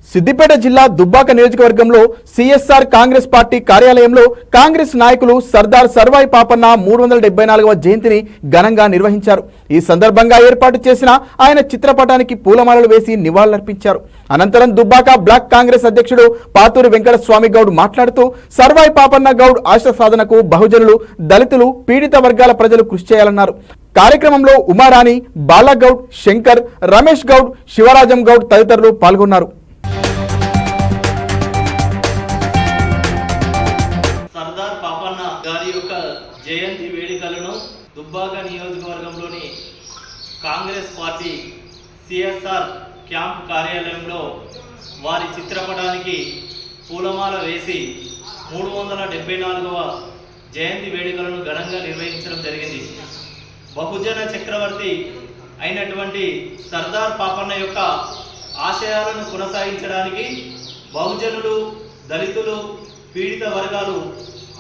సిద్దిపేట జిల్లా దుబ్బాక నియోజకవర్గంలో CSR Congress party కార్యాలయంలో కాంగ్రెస్ నాయకులు సర్దార్ సర్వాయి పాపన్న 374వ జయంతిని ఘనంగా నిర్వహించారు. ఈ సందర్భంగా ఏర్పాటు చేసిన ఆయన చిత్రపటానికి పూలమాలలు వేసి నివాళులర్పించారు. అనంతరం దుబ్బాక బ్లాక్ కాంగ్రెస్ అధ్యక్షుడు పాతూరి వెంకటస్వామి గౌడ్ మాట్లాడుతూ సర్వాయి పాపన్న గౌడ్ ఆశ సాధనకు బహుజనులు, దళితులు, పీడిత వర్గాల ప్రజలు కృషి చేయాలన్నారు. కార్యక్రమంలో ఉమారాణి, బాలగౌడ్, శంకర్, రమేష్ గౌడ్, శివరాజం గౌడ్ తదితరులు పాల్గొన్నారు. సర్దార్ పాపన్న గారి యొక్క జయంతి వేడుకలను దుబ్బాక నియోజకవర్గంలోని కాంగ్రెస్ పార్టీ సిఎస్ఆర్ క్యాంప్ కార్యాలయంలో వారి చిత్రపటానికి పూలమాల వేసి 374వ జయంతి వేడుకలను ఘనంగా నిర్వహించడం జరిగింది. బహుజన చక్రవర్తి అయినటువంటి సర్దార్ పాపన్న యొక్క ఆశయాలను కొనసాగించడానికి బహుజనులు, దళితులు, పీడిత వర్గాలు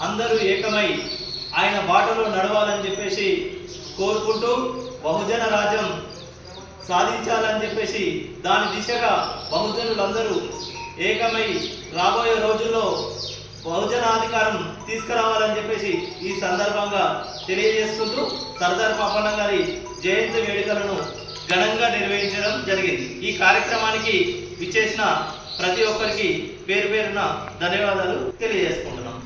అందరూ ఏకమై ఆయన బాటలో నడవాలని చెప్పేసి కోరుకుంటూ బహుజన రాజ్యం సాధించాలని చెప్పేసి దాని దిశగా బహుజనులందరూ ఏకమై రాబోయే రోజుల్లో బహుజనాధికారం తీసుకురావాలని చెప్పేసి ఈ సందర్భంగా తెలియజేసుకుంటూ సర్దార్ పాపన్న గారి జయంతి వేడుకలను ఘనంగా నిర్వహించడం జరిగింది. ఈ కార్యక్రమానికి విచ్చేసిన ప్రతి ఒక్కరికి పేరు పేరున ధన్యవాదాలు తెలియజేసుకుంటున్నాం.